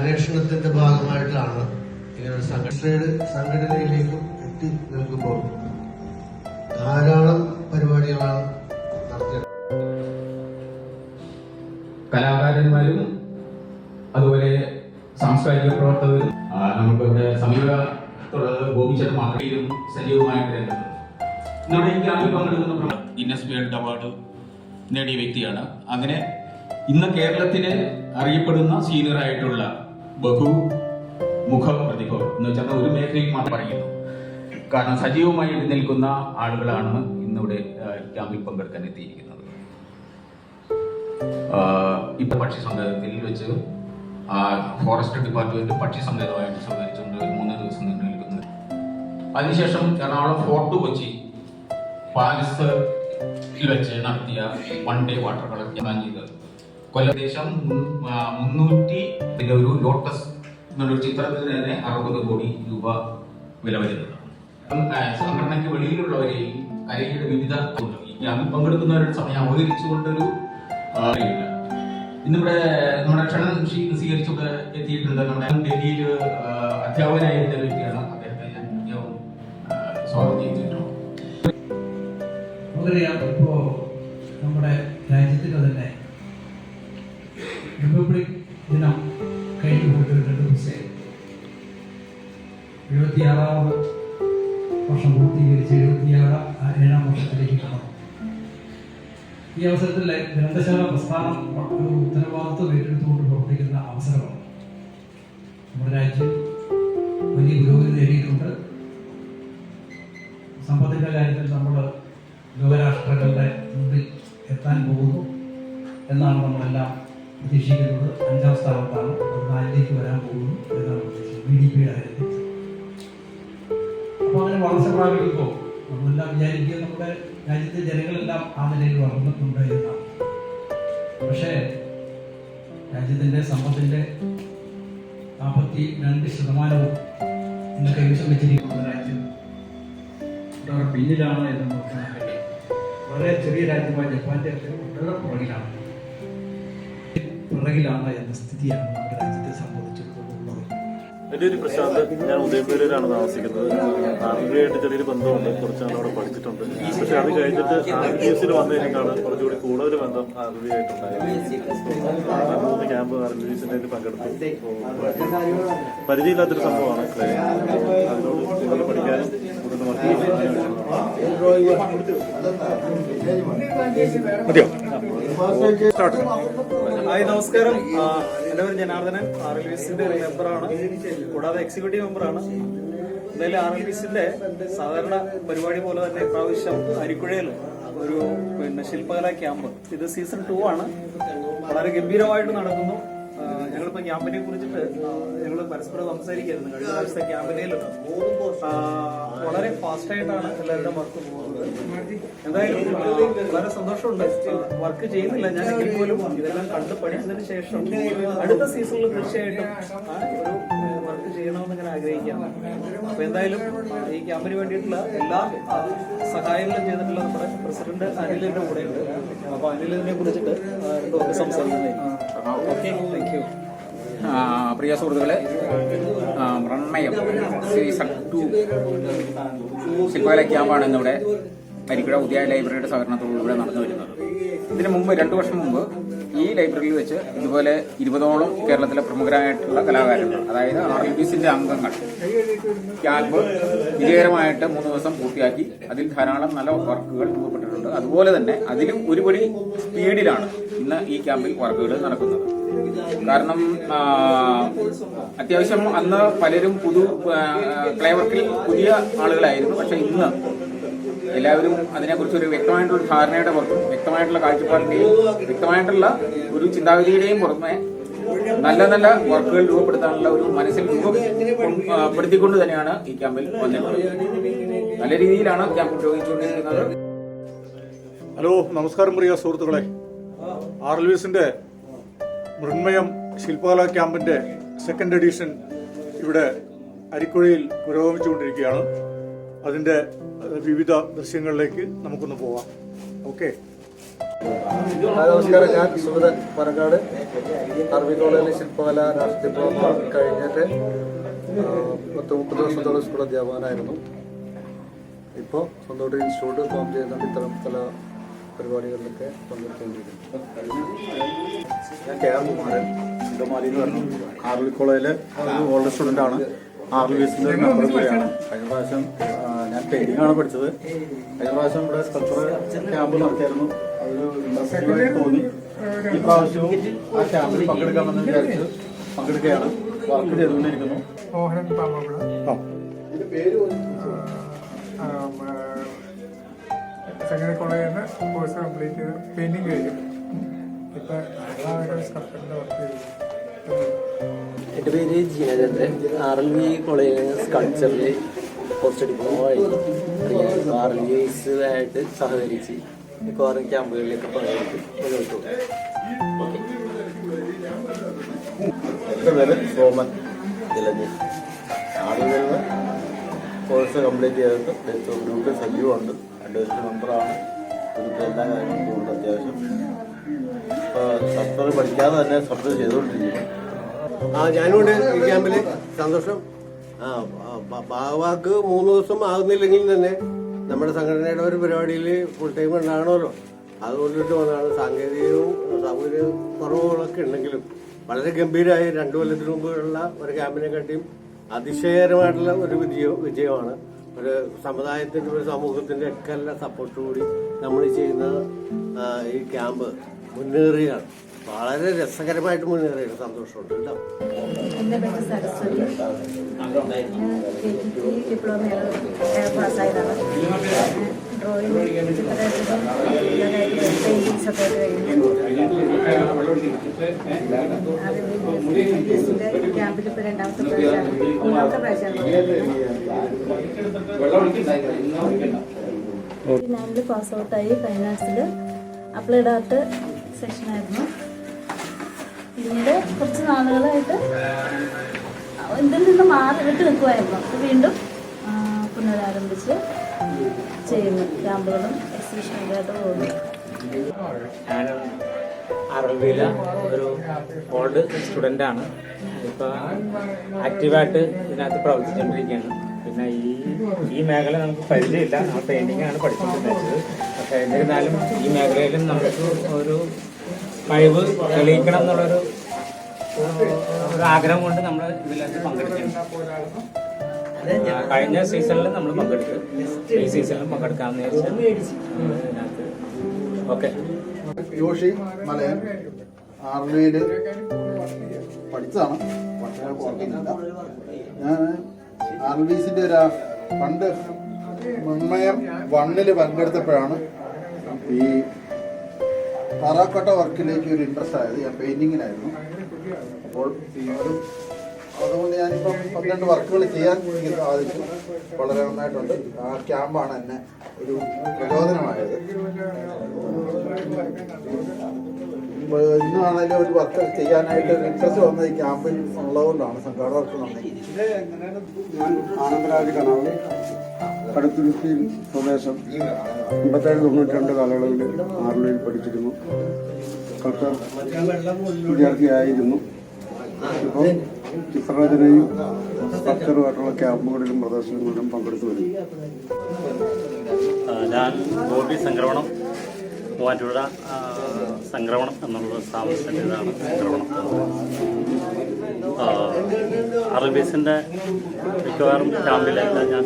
അന്വേഷണത്തിന്റെ ഭാഗമായിട്ടാണ് ഇങ്ങനെ സംഘടനയിലേക്കും എത്തി നിൽക്കുമ്പോൾ ധാരാളം പരിപാടികളാണ് നടത്തിയത്. കലാകാരന്മാരും അതുപോലെ സാംസ്കാരിക പ്രവർത്തകരും നമുക്ക് ഇവിടെ സമീപത്തുള്ളത് ഗോപിച്ചേട്ടൻ മാർക്കറ്റിലും സജീവമായിട്ട് രംഗത്ത്. നമ്മുടെ ഈ ക്യാമ്പിൽ പങ്കെടുക്കുന്ന ഗിന്നസ് വേൾഡ് അവാർഡ് നേടിയ വ്യക്തിയാണ്. അങ്ങനെ ഇന്ന് കേരളത്തിന് അറിയപ്പെടുന്ന സീനിയറായിട്ടുള്ള ബഹുമുഖ പ്രതിഭ എന്ന് വെച്ചാൽ ഒരു മേഖലയിൽ മാത്രം പറയുന്നു. കാരണം സജീവമായി എഴുന്നേൽക്കുന്ന ആളുകളാണ് ഇന്നിവിടെ ക്യാമ്പിൽ പങ്കെടുക്കാൻ എത്തിയിരിക്കുന്നത്. ഇപ്പൊ പക്ഷി സങ്കേതത്തിൽ വെച്ച് ഫോറസ്റ്റ് ഡിപ്പാർട്ട്മെന്റ് പക്ഷി സങ്കേതമായിട്ട് സഹകരിച്ചുകൊണ്ട് 3 ദിവസം നീണ്ടു നിൽക്കുന്നത്. അതിനുശേഷം എറണാകുളം ഫോർട്ട് കൊച്ചി പാലസ് വെച്ച് നടത്തിയ 1 ഡേ വാട്ടർ കളർ പ്ലാൻ ചെയ്തത്. കൊല്ലദേശം 300 ഒരു ലോട്ടസ് എന്നൊരു ചിത്രത്തിന് തന്നെ 60 കോടി രൂപ വില വരുന്നത്. സംഘടനയ്ക്ക് വെളിയിലുള്ളവരെയും കലയുടെ വിവിധ ക്യാമ്പിൽ പങ്കെടുക്കുന്നവരുടെ സമയം അവതരിച്ചുകൊണ്ടൊരു ഇന്നിവിടെ നമ്മുടെ ക്ഷണം സ്വീകരിച്ചൊക്കെ എത്തിയിട്ടുണ്ട്. നമ്മുടെ ഡൽഹിയിൽ അധ്യാപകനായിരുന്ന വ്യക്തിയാണ്. അദ്ദേഹത്തെ ഞാൻ സ്വാഗതം ചെയ്തിട്ടുണ്ട്. ഇപ്പോ നമ്മുടെ രാജ്യത്തിന് തന്നെ റിപ്പബ്ലിക് ദിനം കഴിഞ്ഞു പോയിട്ട് 2 ദിവസമായി 76 വർഷം പൂർത്തീകരിച്ച് 77-ാം വർഷത്തിലേക്ക് കടന്നു. ഈ അവസരത്തിൽ ഗ്രന്ഥശാല പ്രസ്ഥാനം ഒരു ഉത്തരവാദിത്വം ഏറ്റെടുത്തുകൊണ്ട് പ്രവർത്തിക്കുന്ന അവസരമാണ്. നമ്മുടെ രാജ്യം വലിയ പുരോഗതി നേടിയിട്ടുണ്ട്. സമ്പത്തിന്റെ കാര്യത്തിൽ നമ്മൾ ലോകരാഷ്ട്രങ്ങളുടെ മുമ്പിൽ എത്താൻ പോകുന്നു എന്നാണ് നമ്മളെല്ലാം പ്രതീക്ഷിക്കുന്നത്. 5ാം സ്ഥാനത്താണ്, 4ലേക്ക് വരാൻ പോകുന്നു എന്നാണ് പ്രതീക്ഷിക്കുന്നത് BDP-യുടെ കാര്യത്തിൽ. അപ്പോൾ അങ്ങനെ വളർച്ച പ്രാപിക്കുമ്പോൾ നമ്മളെല്ലാം വിചാരിക്കുക നമ്മുടെ രാജ്യത്തെ ജനങ്ങളെല്ലാം ആ നിലയിൽ വളർന്നിട്ടുണ്ട് എന്നാണ്. പക്ഷേ രാജ്യത്തിൻ്റെ സമ്പത്തിൻ്റെ 42% ഇന്ന് കൈവശം വെച്ചിരിക്കുന്ന രാജ്യം വളരെ പിന്നിലാണ് എന്ന് നോക്കാൻ കഴിയും. വളരെ ചെറിയ രാജ്യമായ ജപ്പാന്റെ വളരെ പുറകിലാണ് എന്ന സ്ഥിതിയാണ് നമ്മുടെ രാജ്യത്തെ സംബന്ധിച്ചിടത്തോളം. എൻ്റെ ഒരു പ്രശാന്ത്, ഞാൻ ഉദയപൂരിലാണ് താമസിക്കുന്നത്. ആർമിയായിട്ട് ചെറിയൊരു ബന്ധമുണ്ട്, കുറച്ച് നാളവിടെ പഠിച്ചിട്ടുണ്ട്. പക്ഷെ അത് കഴിഞ്ഞിട്ട് RBSൽ വന്നതിനേക്കാണ് കുറച്ചുകൂടി കൂടുതൽ ബന്ധം ആർമിയായിട്ടുണ്ടായത്. 3 ക്യാമ്പ് RBSിൻ്റെ പങ്കെടുത്തു. പരിചയമില്ലാത്തൊരു സംഭവമാണ്. അതിനോട് കൂടുതൽ പഠിക്കാനും കൂടുതൽ വർക്ക് ചെയ്യാനും. ഹായ്, നമസ്കാരം. എൻ്റെ പേര് ജനാർദ്ദനൻ. RLVSന്റെ ഒരു മെമ്പറാണ്, കൂടാതെ എക്സിക്യൂട്ടീവ് മെമ്പറാണ്. എന്തായാലും RLVSന്റെ സാധാരണ പരിപാടി പോലെ തന്നെ ഇപ്രാവശ്യം അരിക്കുഴയിൽ ഒരു ശില്പകലാ ക്യാമ്പ്, ഇത് സീസൺ 2 ആണ്, വളരെ ഗംഭീരമായിട്ട് നടക്കുന്നു. ഞങ്ങളിപ്പോൾ ക്യാമ്പിനെ കുറിച്ചിട്ട് ഞങ്ങൾ പരസ്പരം സംസാരിക്കായിരുന്നു. കഴിഞ്ഞ പ്രാവശ്യത്തെ ക്യാമ്പിനേലും വളരെ ഫാസ്റ്റായിട്ടാണ് എല്ലാവരുടെ വർക്ക് പോകുന്നത്. എന്തായാലും വളരെ സന്തോഷമുണ്ട്. വർക്ക് ചെയ്യുന്നില്ല ഞാൻ, എങ്കിൽ പോലും ഇതെല്ലാം കണ്ട് പഠിച്ചതിന് ശേഷം അടുത്ത സീസണിൽ തീർച്ചയായിട്ടും ഒരു വർക്ക് ചെയ്യണമെന്ന് ഞാൻ ആഗ്രഹിക്കുകയാണ്. അപ്പൊ എന്തായാലും ഈ ക്യാമ്പിന് വേണ്ടിയിട്ടുള്ള എല്ലാ സഹായങ്ങളും ചെയ്തിട്ടുള്ള നമ്മുടെ പ്രസിഡന്റ് അനിലിന്റെ കൂടെയുണ്ട്. അപ്പൊ അനിലിനെ കുറിച്ചിട്ട് സംസാരിക്കുന്നത്. Okay, thank U. പ്രിയ സുഹൃത്തുക്കളെ, മൃണ്മയം സീസൺ 2 ശില്പകല ക്യാമ്പാണ് ഇന്നിവിടെ അരിക്കുഴ പുതിയ ലൈബ്രറിയുടെ സഹകരണത്തോടുകൂടെ നടന്നു വരുന്നത്. ഇതിനു മുമ്പ് 2 വർഷം മുമ്പ് ഈ ലൈബ്രറിയിൽ വെച്ച് ഇതുപോലെ 20ഓളം കേരളത്തിലെ പ്രമുഖരായിട്ടുള്ള കലാകാരന്മാർ, അതായത് RLVSന്റെ അംഗങ്ങൾ ക്യാമ്പ് വിജയകരമായിട്ട് 3 ദിവസം പൂർത്തിയാക്കി. അതിൽ ധാരാളം നല്ല വർക്കുകൾ രൂപപ്പെട്ടിട്ടുണ്ട്. അതുപോലെ തന്നെ അതിലും ഒരുപടി സ്പീഡിലാണ് ഇന്ന് ഈ ക്യാമ്പിൽ വർക്കുകൾ നടക്കുന്നത്. കാരണം അത്യാവശ്യം അന്ന് പലരും ക്ലേ വർക്കിൽ പുതിയ ആളുകളായിരുന്നു. പക്ഷെ ഇന്ന് എല്ലാവരും അതിനെക്കുറിച്ച് ഒരു വ്യക്തമായിട്ടുള്ള ധാരണയുടെ പുറത്തും വ്യക്തമായിട്ടുള്ള കാഴ്ചപ്പാടിന്റെയും വ്യക്തമായിട്ടുള്ള ഒരു ചിന്താഗതിയുടെയും പുറമെ നല്ല നല്ല വർക്കുകൾ രൂപപ്പെടുത്താനുള്ള ഒരു മനസ്സിൽ രൂപപ്പെടുത്തിക്കൊണ്ട് തന്നെയാണ് ഈ ക്യാമ്പിൽ വന്നിട്ടുള്ളത്. നല്ല രീതിയിലാണ് ക്യാമ്പ് ഉപയോഗിച്ചുകൊണ്ടിരിക്കുന്നത്. ഹലോ, നമസ്കാരം പ്രിയ സുഹൃത്തുക്കളെ. RLVSന്റെ മൃണ്മയം ശില്പകലാ ക്യാമ്പിന്റെ 2nd എഡിഷൻ ഇവിടെ അരിക്കുഴയിൽ പുരോഗമിച്ചുകൊണ്ടിരിക്കുകയാണ്. അതിൻ്റെ വിവിധ ദൃശ്യങ്ങളിലേക്ക് നമുക്കൊന്ന് പോവാം. ഓക്കെ. നമസ്കാരം, ഞാൻ സുഗതൻ പാലക്കാട്. അറബി കോളേജിൽ ശില്പകല ഡിപ്ലോമ കഴിഞ്ഞിട്ട് 30 വർഷത്തോളം സ്കൂൾ അധ്യാപകനായിരുന്നു. ഇപ്പോൾ സ്വന്തമായിട്ട് ഇൻസ്റ്റിറ്റ്യൂട്ട് ഫോം ചെയ്യുന്നുണ്ട്. ഇത്തരം പല പരിപാടികളിലൊക്കെ പങ്കെടുത്തുകൊണ്ടിരിക്കുന്നു. ഞാൻ കെ ആർ കുമാരൻ, സിദ്ധമാലി എന്ന് പറഞ്ഞു. അറബി കോളേജിലെ ഒരു ഓൾഡ് സ്റ്റുഡൻ്റാണ്. RLVSന്റെ ഒരു മെമ്പർ കൂടിയാണ്. കഴിഞ്ഞ പ്രാവശ്യം ഞാൻ പെയിന്റിംഗാണ് പഠിച്ചത്. കഴിഞ്ഞ പ്രാവശ്യം ഇവിടെ സ്കൾപ്ചർ ക്യാമ്പ് നടത്തിയായിരുന്നു. അതൊരു ഇൻട്രസ്റ്റിംഗായി തോന്നി. ഈ പ്രാവശ്യവും ആ ക്യാമ്പിൽ പങ്കെടുക്കാമെന്ന് വിചാരിച്ച് പങ്കെടുക്കുകയാണ്. വർക്ക് ചെയ്തുകൊണ്ടിരിക്കുന്നു. മോഹനൻ പാമ്പുള്ള സെക്കൻഡറി കോളേജിൽ നിന്ന് കോഴ്സ് കംപ്ലീറ്റ് ചെയ്ത് പെയിന്റിങ് കഴിഞ്ഞു. ഇപ്പം സ്കൾപ്ചറിൻ്റെ വർക്ക് ചെയ്തു. എൻ്റെ പേര് ജീനചന്ദ്രൻ. RLV കോളേജിൽ സ്കൾപ്ചറിൽ പോസ്റ്റ് ഡിപ്ലോമ കഴിഞ്ഞു. RLVസുമായിട്ട് സഹകരിച്ച് മിക്കവാറും ക്യാമ്പുകളിലേക്ക് പങ്കെടുത്ത് മുന്നോട്ട് പോകും. എൻ്റെ പേര് സോമൻ ഇലഞ്ഞി. RLVയിൽ കോഴ്സ് കംപ്ലീറ്റ് ചെയ്തിട്ട് ഗ്രൂപ്പിൽ സജീവമുണ്ട്. അഡ്വൈസറി മെമ്പറാണ്. ഗ്രൂപ്പിൽ എല്ലാ കാര്യങ്ങളും ഉണ്ട്. അത്യാവശ്യം ഇപ്പോൾ സ്കൾപ്ചർ പഠിക്കാതെ തന്നെ സ്കൾപ്ചർ ചെയ്തുകൊണ്ടിരിക്കുന്നു. ഞാനിവിടെ ഈ ക്യാമ്പിൽ സന്തോഷം. ഭാഗവാക്ക് 3 ദിവസം ആകുന്നില്ലെങ്കിൽ തന്നെ നമ്മുടെ സംഘടനയുടെ ഒരു പരിപാടിയിൽ ഫുൾ ടൈം ഉണ്ടാകണമല്ലോ. അതുകൊണ്ടിട്ട് വന്നതാണ്. സാങ്കേതികവും സൗകര്യ കുറവുകളൊക്കെ ഉണ്ടെങ്കിലും വളരെ ഗംഭീരമായി 2 കൊല്ലത്തിന് മുമ്പുള്ള ഒരു ക്യാമ്പിനെ കാട്ടിയും അതിശയകരമായിട്ടുള്ള ഒരു വിജയമാണ്. ഒരു സമുദായത്തിൻ്റെ ഒരു സമൂഹത്തിൻ്റെ ഒക്കെ എല്ലാ സപ്പോർട്ടുകൂടി നമ്മൾ ചെയ്യുന്ന ഈ ക്യാമ്പ് മുന്നേറുകയാണ്. വളരെ രസകരമായിട്ട് മുന്നേറിയാണ്. സന്തോഷമുണ്ട് കേട്ടോ. എൻ്റെ പേര് സരസ്വതി. ഡിപ്ലോമയാണ് പാസ്സായതാണ്. ഡ്രോയിങ്, ചിത്രരചന, പെയിൻറ്റിങ്സ് ഒക്കെ ആയിട്ട് കഴിഞ്ഞു. RLVസിൻ്റെ ക്യാമ്പിൽ ഇപ്പോൾ 2ാമത്തെ പ്രാവശ്യമാണ്. 3ാമത്തെ പ്രാവശ്യമാണ്. 9 പാസ് ഔട്ടായി. ഫൈൻ ആർട്സിൽ അപ്ലൈഡ് ആർട്ട് സെക്ഷനായിരുന്നു. പിന്നീട് കുറച്ച് നാളുകളായിട്ട് ഇതിൽ നിന്ന് വിട്ട് നിൽക്കുമായിരുന്നു. അപ്പോൾ വീണ്ടും പുനരാരംഭിച്ച് ചെയ്യുന്നു. ക്യാമ്പുകളും എക്സിബിഷനുകളായിട്ട് പോകുന്നു. ഞാൻ RLVയിലെ ഒരു ഓൾഡ് സ്റ്റുഡൻ്റാണ്. ഇപ്പോൾ ആക്റ്റീവായിട്ട് ഇതിനകത്ത് പ്രവർത്തിച്ചുകൊണ്ടിരിക്കുകയാണ്. പിന്നെ ഈ മേഖല നമുക്ക് പരിചയമില്ല. നമ്മൾ പെയിൻറ്റിങ്ങാണ് പഠിച്ചുകൊണ്ടിരുന്നത്. പക്ഷേ എന്നിരുന്നാലും ഈ മേഖലയിലും നമുക്ക് ഒരു കഴിവ് തെളിയിക്കണം എന്നുള്ളൊരു ആഗ്രഹം കൊണ്ട് നമ്മൾ ഇതിനകത്ത് പങ്കെടുക്കുന്നു. കഴിഞ്ഞ സീസണിൽ നമ്മൾ പങ്കെടുത്തു. ഈ സീസണിലും പങ്കെടുക്കാമെന്ന് ഇതിനകത്ത്. ഓക്കെ. ജോഷി മലയൻ. RLVയിൽ പഠിച്ചതാണ്. പക്ഷേ ഓർക്കുന്നില്ല. ഞാൻ RLVസിൻ്റെ ഒരു പണ്ട് മൺമയം 1ൽ പങ്കെടുത്തപ്പോഴാണ് ഈ തറാക്കോട്ട വർക്കിലേക്ക് ഒരു ഇൻട്രസ്റ്റ് ആയത്. ഞാൻ പെയിൻറ്റിങ്ങിനായിരുന്നു. അപ്പോൾ അതുകൊണ്ട് ഞാനിപ്പം 12 വർക്കുകൾ ചെയ്യാൻ എനിക്ക് സാധിച്ചു. വളരെ നന്നായിട്ടുണ്ട്. ആ ക്യാമ്പാണ് എന്നെ ഒരു പ്രചോദനമായത്. ഇന്നാണെങ്കിലും ഒരു വർക്ക് ചെയ്യാനായിട്ട് ഒരു ഇൻട്രസ്റ്റ് വന്നത് ഈ ക്യാമ്പിൽ ഉള്ളതുകൊണ്ടാണ്. സംഘാടകർക്ക് നന്ദി. ആനന്ദരാജ് കനാവ്, കടുത്തുരുത്തി സ്വദേശം. 87-92 കാലയളവിൽ RLVയിൽ പഠിച്ചിരുന്നു. സ്കൾപ്ചർ വിദ്യാർത്ഥിയായിരുന്നു. ഇപ്പോൾ ചിത്രരചനയും സ്കൾപ്ചറുമായിട്ടുള്ള ക്യാമ്പുകളിലും പ്രദർശനങ്ങളിലും പങ്കെടുത്തു വരുന്നു. ഞാൻ ഗോപി സംക്രമണം, മൂവാറ്റുപുഴ സംക്രമണം എന്നുള്ള സ്ഥാപനത്തിൻ്റെതാണ് സംക്രമണം. RLVസിൻ്റെ മിക്കവാറും ക്യാമ്പിലെല്ലാം ഞാൻ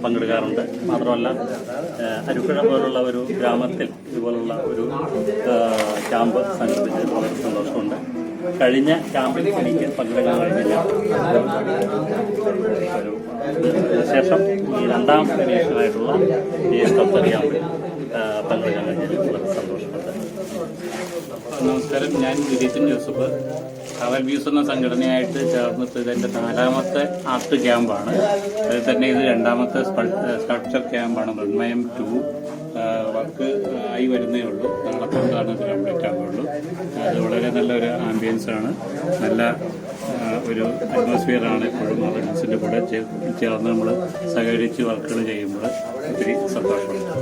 പങ്കെടുക്കാറുണ്ട്. മാത്രമല്ല അരുക്കുഴ പോലുള്ള ഒരു ഗ്രാമത്തിൽ ഇതുപോലുള്ള ഒരു ക്യാമ്പ് സംഘടിപ്പിച്ചത് വളരെ സന്തോഷമുണ്ട്. കഴിഞ്ഞ ക്യാമ്പിൽ എനിക്ക് പങ്കെടുക്കാൻ കഴിഞ്ഞില്ല. ശേഷം ഈ 2ാം പരീക്ഷണമായിട്ടുള്ള ഈ സ്കൾപ്ചർ ക്യാമ്പിൽ പങ്കെടുക്കാൻ കഴിഞ്ഞതിൽ വളരെ സന്തോഷമുണ്ട്. നമസ്കാരം, ഞാൻ ഗിരീശൻ ജോസഫ്. RLVS എന്ന സംഘടനയായിട്ട് ചേർന്നിട്ട് ഇതെൻ്റെ 4ാമത്തെ ആർട്ട് ക്യാമ്പാണ്. അതിൽ തന്നെ ഇത് 2ാമത്തെ സ്കൾപ്ചർ ക്യാമ്പാണ്. മൃണ്മയം 2 വർക്ക് ആയി വരുന്നേ ഉള്ളൂ. നാളെക്കൊണ്ടാണ് ഇത് കംപ്ലീറ്റ് ആകുള്ളൂ. അത് വളരെ നല്ലൊരു ആംബിയൻസാണ്. നല്ല ഒരു അറ്റ്മോസ്ഫിയറാണ് എപ്പോഴും RLVSൻ്റെ കൂടെ ചേർന്ന് നമ്മൾ സഹകരിച്ച് വർക്കുകൾ ചെയ്യുമ്പോൾ ഒത്തിരി സന്തോഷമുണ്ട്.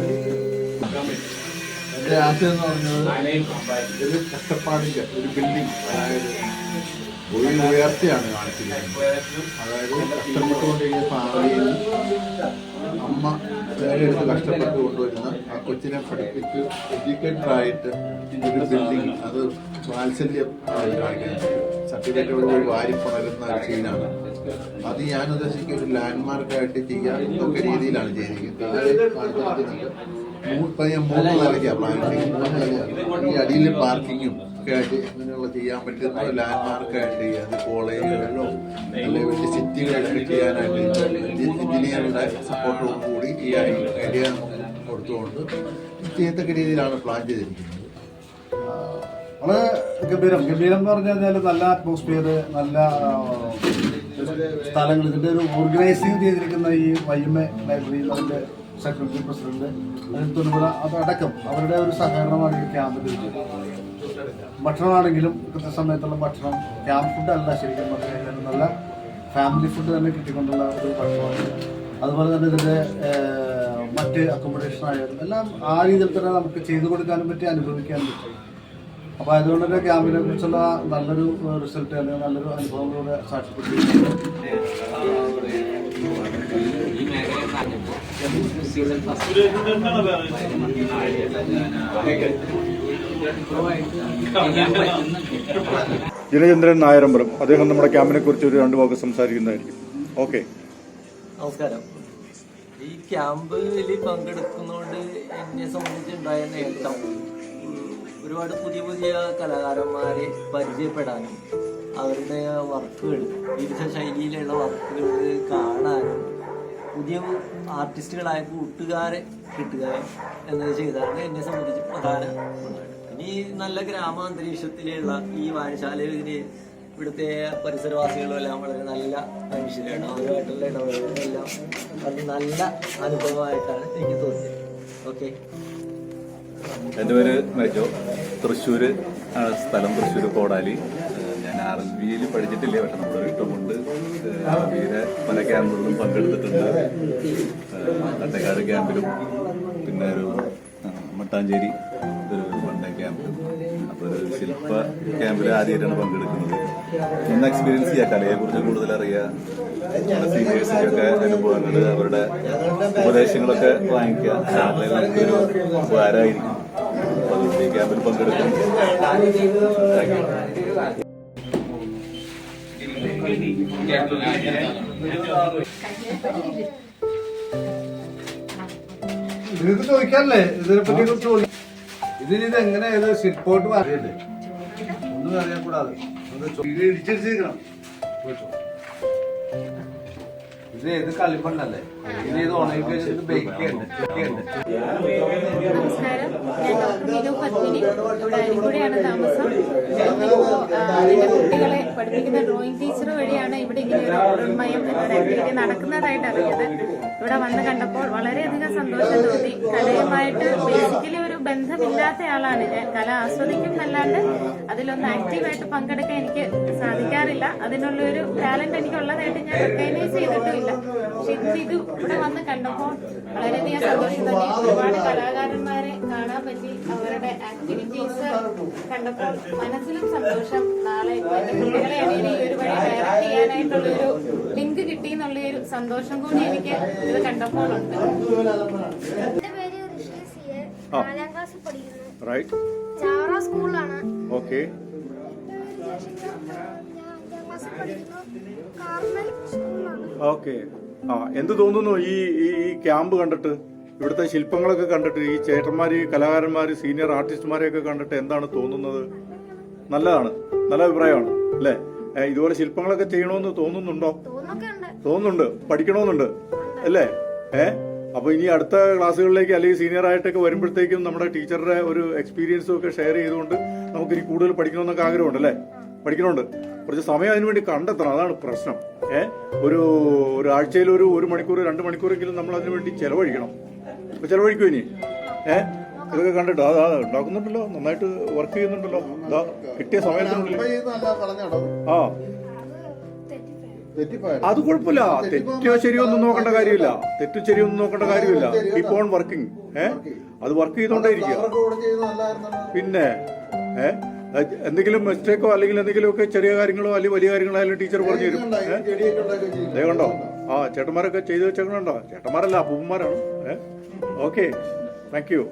എൻ്റെ ആശയം എന്ന് പറഞ്ഞത് ഒരു കഷ്ടപ്പാടിൻ്റെ ഒരു ബിൽഡിംഗ്, അതായത് ഒരു ഉയർച്ചയാണ് കാണിച്ചിരിക്കുന്നത്. അതായത് കഷ്ടപ്പെട്ടുകൊണ്ടിരിക്കുന്ന ഫാമിലിയിൽ അമ്മ വേറെടുത്ത് കഷ്ടപ്പെട്ട് കൊണ്ടുവരുന്ന ആ കൊച്ചിനെ പഠിപ്പിച്ച് എഡ്യൂക്കേറ്റഡായിട്ട് ഒരു ബിൽഡിംഗ്, അത് വാത്സല്യം കാണിക്കുന്നത് സർട്ടിഫിക്കറ്റ് കൊണ്ട് വാരിപ്പണരുന്ന ഒരു സീനാണ്. അത് ഞാൻ ഉദ്ദേശിക്കുന്ന ഒരു ലാൻഡ്മാർക്കായിട്ട് ചെയ്യാൻ ഒക്കെ രീതിയിലാണ് ചെയ്തിരിക്കുന്നത്. ഞാൻ 3 നിലയ്ക്കാണ് പ്ലാൻ ചെയ്യുന്നത്. ഈ അടിയിൽ പാർക്കിങ്ങും ഒക്കെ ആയിട്ട് ഇങ്ങനെയുള്ള ചെയ്യാൻ പറ്റുന്ന ഒരു ലാൻഡ്മാർക്കായിട്ട് ചെയ്യാൻ, അത് കോളേജുകളിലോ അല്ലെങ്കിൽ വലിയ സിറ്റികളിലൊക്കെ ചെയ്യാനായിട്ട് എഞ്ചിനീയറുടെ സപ്പോർട്ടോടു കൂടി ഈ ഐഡിയ കൊടുത്തുകൊണ്ട് ചെയ്യത്തക്ക രീതിയിലാണ് പ്ലാൻ ചെയ്തിരിക്കുന്നത്. വളരെ ഗംഭീരം എന്ന് പറഞ്ഞു കഴിഞ്ഞാൽ നല്ല അറ്റ്മോസ്ഫിയർ, നല്ല സ്ഥലങ്ങൾ, ഇതിൻ്റെ ഒരു ഓർഗനൈസിങ് ചെയ്തിരിക്കുന്ന ഈ വൈഎംഎ ലൈബ്രറി, അതിൻ്റെ സെക്രട്ടറി പ്രസിഡന്റ്, അതിന് തൊടുപുഴ, അതടക്കം അവരുടെ ഒരു സഹകരണമാണ് ഈ ക്യാമ്പിൽ. ഭക്ഷണമാണെങ്കിലും കൃത്യസമയത്തുള്ള ഭക്ഷണം, ക്യാമ്പ് ഫുഡ് അല്ല ശരിക്കും പറഞ്ഞു കഴിഞ്ഞാൽ നല്ല ഫാമിലി ഫുഡ് തന്നെ കിട്ടിക്കൊണ്ടുള്ള ഒരു ഭക്ഷണമാണ്. അതുപോലെ തന്നെ ഇതിൻ്റെ മറ്റ് അക്കോമഡേഷൻ ആയാലും എല്ലാം ആ രീതിയിൽ തന്നെ നമുക്ക് ചെയ്തു കൊടുക്കാനും പറ്റി, അനുഭവിക്കാനും പറ്റും. അപ്പോൾ അതുകൊണ്ട് തന്നെ ക്യാമ്പിനെ കുറിച്ചുള്ള നല്ലൊരു റിസൾട്ട് അല്ലെങ്കിൽ നല്ലൊരു അനുഭവങ്ങളൂടെ സാക്ഷ്യപ്പെട്ടിരിക്കുന്നു. ജിനചന്ദ്രൻ നായരമ്പലം, അദ്ദേഹം നമ്മുടെ ക്യാമ്പിനെ കുറിച്ച് ഒരു 2 വാക്ക് സംസാരിക്കുന്നതായിരിക്കും. ഓക്കെ, നമസ്കാരം. ഈ ക്യാമ്പിൽ പങ്കെടുക്കുന്നതുകൊണ്ട് എന്നെ സംബന്ധിച്ചുണ്ടായ നേട്ടം ഒരുപാട് പുതിയ പുതിയ കലാകാരന്മാരെ പരിചയപ്പെടാനും അവരുടെ വർക്കുകൾ, വിവിധ ശൈലിയിലുള്ള വർക്കുകൾ കാണാനും പുതിയ ആർട്ടിസ്റ്റുകളായ കൂട്ടുകാരെ കിട്ടുക എന്നത് ചെയ്താണ് എന്നെ സംബന്ധിച്ച് പ്രധാനമാണ്. ഇനി നല്ല ഗ്രാമാന്തരീക്ഷത്തിലുള്ള ഈ വായനശാലയിൽ ഇവിടുത്തെ പരിസരവാസികളും എല്ലാം വളരെ നല്ല മനുഷ്യരാണ്. അവരുമായിട്ടുള്ള ഇടപെടലെല്ലാം അത് നല്ല അനുഭവമായിട്ടാണ് എനിക്ക് തോന്നിയത്. ഓക്കെ. എൻ്റെ പേര് മെജോ, തൃശ്ശൂർ ആണ് സ്ഥലം, തൃശ്ശൂർ കോടാലി. ഞാൻ RLBയിൽ പഠിച്ചിട്ടില്ല, പക്ഷെ നമ്മുടെ ഇഷ്ടമുണ്ട്. RLBയിലെ പല ക്യാമ്പുകളിലും പങ്കെടുത്തിട്ടുണ്ട്. തട്ടക്കാട് ക്യാമ്പിലും പിന്നെ ഒരു മട്ടാഞ്ചേരി ഒരു വൺഡേ ക്യാമ്പിലും. അപ്പോൾ ഒരു ശില്പ ക്യാമ്പിൽ ആദ്യമായിട്ടാണ് പങ്കെടുക്കുന്നത്. ഒന്ന് എക്സ്പീരിയൻസ് ചെയ്യാം, കലയെക്കുറിച്ച് കൂടുതൽ അറിയാം, സീനിയേഴ്സിൻ്റെയൊക്കെ അനുഭവങ്ങൾ, അവരുടെ ഉപദേശങ്ങളൊക്കെ വാങ്ങിക്കുക. നമുക്കൊരു ഉപകാരമായിരിക്കും. അതുകൊണ്ട് ഈ ക്യാമ്പിൽ പങ്കെടുക്കും. ഇത് ചോദിക്കാറില്ലേ, ഇതിനെപ്പറ്റി ചോദിക്കാം. ഇത് എങ്ങനെ ഇത് ശില്പോട്ട് അറിയണ്ടേ, ഒന്നും അറിയാൻ കൂടാതെ ഇടിച്ചിരിക്കണം. ഇത് ഏത് കളിമണ്ണല്ലേ, ഇത് ഏത് ഉണങ്ങി കഴിഞ്ഞിട്ട് ബേക്ക് ചെയ്യണ്ടേ. നമസ്കാരം, ഞാൻ ഡോക്ടർ മിതു പത്മിനി. ഇവിടെ അരിക്കുഴയാണ് താമസം. എൻ്റെ കുട്ടികളെ പഠിപ്പിക്കുന്ന ഡ്രോയിങ് ടീച്ചർ വഴിയാണ് ഇവിടെ ഇങ്ങനെ ഒരു മൃണ്മയം എന്നൊരു ആക്ടിവിറ്റി നടക്കുന്നതായിട്ട് അറിഞ്ഞത്. ഇവിടെ വന്ന് കണ്ടപ്പോൾ വളരെയധികം സന്തോഷം തോന്നി. കലയുമായിട്ട് ബേസിക്കലി ഒരു ബന്ധമില്ലാത്ത ആളാണ് ഞാൻ. കല ആസ്വദിക്കും എന്നല്ലാണ്ട് അതിലൊന്ന് ആക്റ്റീവായിട്ട് പങ്കെടുക്കാൻ എനിക്ക് സാധിക്കാറില്ല. അതിനുള്ളൊരു ടാലന്റ് എനിക്കുള്ളതായിട്ട് ഞാൻ റെക്കഗ്നൈസ് ചെയ്തിട്ടുമില്ല. പക്ഷെ ഇത് ഇവിടെ വന്ന് കണ്ടപ്പോൾ വളരെയധികം സന്തോഷം തോന്നി. ഒരുപാട് കലാകാരന്മാരെ കാണാൻ പറ്റി. അവരുടെ ആക്ടിവിറ്റീസ് കണ്ടപ്പോൾ മനസ്സിലും സന്തോഷം. നാളെ എന്റെ കുട്ടികളെ ഈ ഒരു വഴി ഡയറക്ട് ചെയ്യാനായിട്ടുള്ളൊരു ലിങ്ക് കിട്ടി എന്നുള്ളൊരു സന്തോഷം കൂടി എനിക്ക് ഇത് കണ്ടപ്പോൾ ഉണ്ട്. എന്റെ പേര് ഋഷി സിയെ, 4ാം ക്ലാസ്സിൽ പഠിക്കുന്നു. ചാവറ സ്കൂളിലാണ്. ഓക്കെ. ഓക്കെ. എന്ത് തോന്നുന്നു ഈ ക്യാമ്പ് കണ്ടിട്ട്, ഇവിടുത്തെ ശില്പങ്ങളൊക്കെ കണ്ടിട്ട്, ഈ ചേട്ടന്മാര്, കലാകാരന്മാര്, സീനിയർ ആർട്ടിസ്റ്റുമാരെയൊക്കെ കണ്ടിട്ട് എന്താണ് തോന്നുന്നത്? നല്ലതാണ്, നല്ല അഭിപ്രായമാണ് അല്ലേ? ഇതുപോലെ ശില്പങ്ങളൊക്കെ ചെയ്യണമെന്ന് തോന്നുന്നുണ്ടോ? തോന്നുന്നുണ്ട്, പഠിക്കണമെന്നുണ്ട് അല്ലേ? അപ്പൊ ഇനി അടുത്ത ക്ലാസ്സുകളിലേക്ക് അല്ലെങ്കിൽ സീനിയർ ആയിട്ടൊക്കെ വരുമ്പോഴത്തേക്കും നമ്മുടെ ടീച്ചറുടെ ഒരു എക്സ്പീരിയൻസും ഒക്കെ ഷെയർ ചെയ്തുകൊണ്ട് നമുക്ക് ഇനി കൂടുതൽ പഠിക്കണമെന്നൊക്കെ ആഗ്രഹമുണ്ട് അല്ലേ? പഠിക്കണമുണ്ട്. കുറച്ച് സമയം അതിനുവേണ്ടി കണ്ടെത്തണം, അതാണ് പ്രശ്നം. ഒരു ആഴ്ചയിൽ ഒരു മണിക്കൂർ 2 മണിക്കൂറെങ്കിലും നമ്മൾ അതിനു വേണ്ടി ചെലവഴിക്കണം. അപ്പൊ ചെലവഴിക്കും ഇനി. ഇതൊക്കെ കണ്ടിട്ടോ, അതാ ഉണ്ടാക്കുന്നുണ്ടല്ലോ, നന്നായിട്ട് വർക്ക് ചെയ്യുന്നുണ്ടല്ലോ. കിട്ടിയ സമയത്തിനുള്ളിൽ അത് കുഴപ്പമില്ല. തെറ്റോ ശരിയൊന്നും നോക്കേണ്ട കാര്യമില്ല. തെറ്റും ശരിയൊന്നും നോക്കേണ്ട കാര്യമില്ല. Keep on working. അത് വർക്ക് ചെയ്തോണ്ടേ ഇരിക്കുക. പിന്നെ എന്തെങ്കിലും മിസ്റ്റേക്കോ അല്ലെങ്കിൽ എന്തെങ്കിലുമൊക്കെ ചെറിയ കാര്യങ്ങളോ അല്ലെങ്കിൽ വലിയ കാര്യങ്ങളോ ആയാലും ടീച്ചർ പറഞ്ഞു തരും. അതേ കണ്ടോ, ചേട്ടന്മാരൊക്കെ ചെയ്തു വെച്ചേക്കണുണ്ടോ? ചേട്ടന്മാരല്ല, അപ്പൂപ്പന്മാരാണ്. Okay, thank you.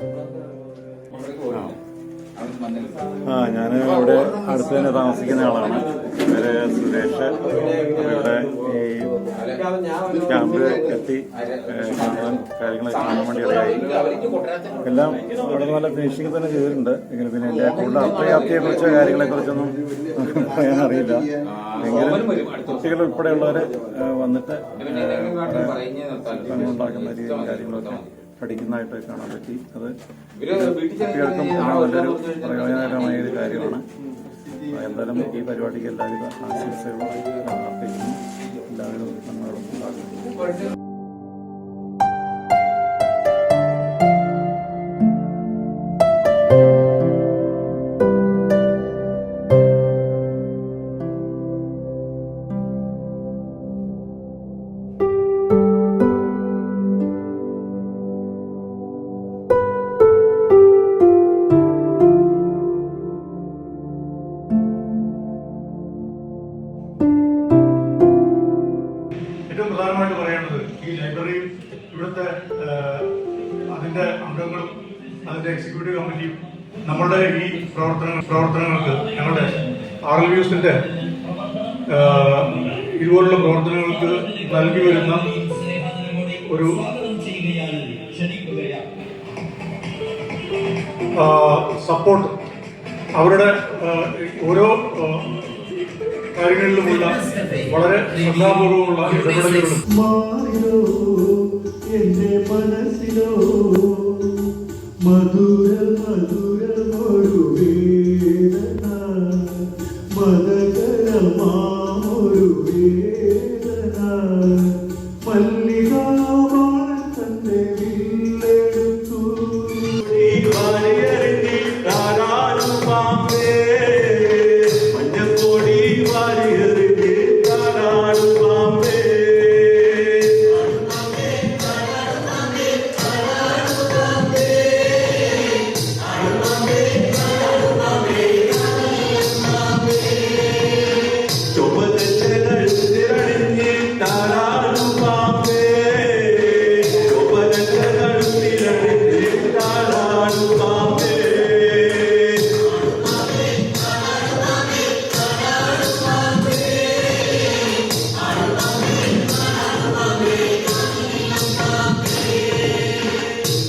ഞാൻ ഇവിടെ അടുത്ത് തന്നെ താമസിക്കുന്ന ആളാണ്. പേര് സുരേഷ്. ഇവിടെ ഈ ക്യാമ്പിൽ എത്തി കാര്യങ്ങൾ കാണാൻ വേണ്ടി ഇടയായി. എല്ലാം വളരെ നല്ല ഫിനിഷിംഗ് തന്നെ ചെയ്തിട്ടുണ്ട്. എങ്കിലും പിന്നെ എൻ്റെ കൂടുതൽ അർത്ഥയാപ്തിയെ കുറിച്ച് കാര്യങ്ങളെക്കുറിച്ചൊന്നും പറയാൻ അറിയില്ല. എങ്കിലും കുട്ടികൾ ഉൾപ്പെടെയുള്ളവർ വന്നിട്ട് ഉണ്ടാക്കുന്ന രീതിയും കാര്യങ്ങളൊക്കെ പഠിക്കുന്നതായിട്ട് കാണാൻ പറ്റി. അത് കുട്ടികൾക്കും നല്ലൊരു പ്രയോജനകരമായ ഒരു കാര്യമാണ്. എന്തായാലും ഈ പരിപാടിക്ക് എല്ലാവിധ ആശംസകളും അർപ്പിക്കുന്നു. എല്ലാവിധ നന്മകളും ഉണ്ടാകുന്നു. ഏറ്റവും പ്രധാനമായിട്ട് പറയേണ്ടത് ഈ ലൈബ്രറിയിൽ ഇവിടുത്തെ അതിന്റെ അംഗങ്ങളും അതിന്റെ എക്സിക്യൂട്ടീവ് കമ്മിറ്റിയും നമ്മളുടെ ഈ പ്രവർത്തനങ്ങൾക്ക് ഞങ്ങളുടെ RLVSന്റെ ഇതുപോലുള്ള പ്രവർത്തനങ്ങൾക്ക് നൽകി വരുന്ന ഒരു സപ്പോർട്ട്, അവരുടെ ഓരോ കാര്യങ്ങളിലുമുള്ള വളരെ ശ്രദ്ധാപൂർവമുള്ള ഇടപെടലുകളും എന്റെ മനസ്സിലോ മധുര മധുരമൊരു വേദന, മതകരമാമൊരു വേദന, മല്ലികാവാൻ തന്റെ വില്ലെടുത്തു മഞ്ഞപ്പൊടി വാരിയറിഞ്ഞ് താരാടുവാമ്പേ.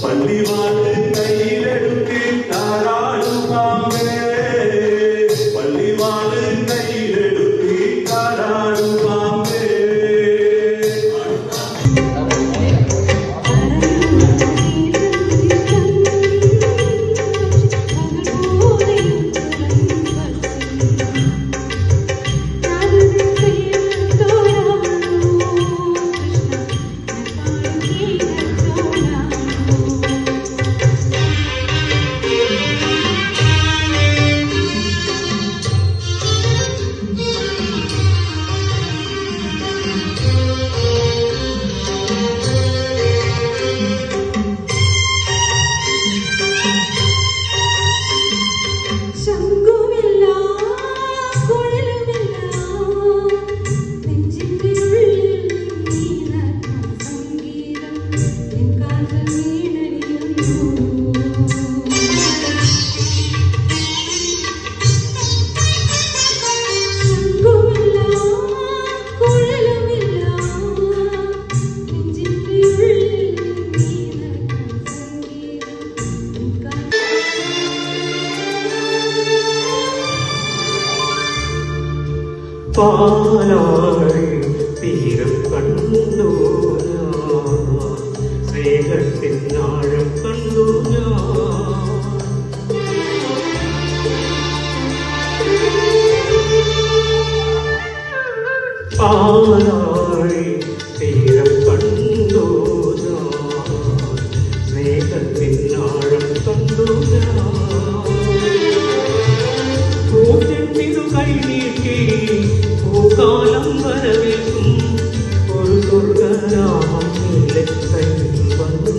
പള്ളിവാട്ട് കയ്യിലെടുത്ത് താരാടുവാമ്പേ, പള്ളിവാട്ട് കയ്യിലെടുത്ത് താരാടുവാമ്പേ. പാലാഴി തീരം കണ്ടു സ്നേഹത്തിൻ ആഴം കണ്ടു പാലാഴി തീരം കണ്ടു സ്നേഹത്തിൻ ആഴം കണ്ടു കൈ നീട്ടി കാലം വരവേൽക്കും ഒരു സ്വർഗരാമം നീലക്കൈ വന്നു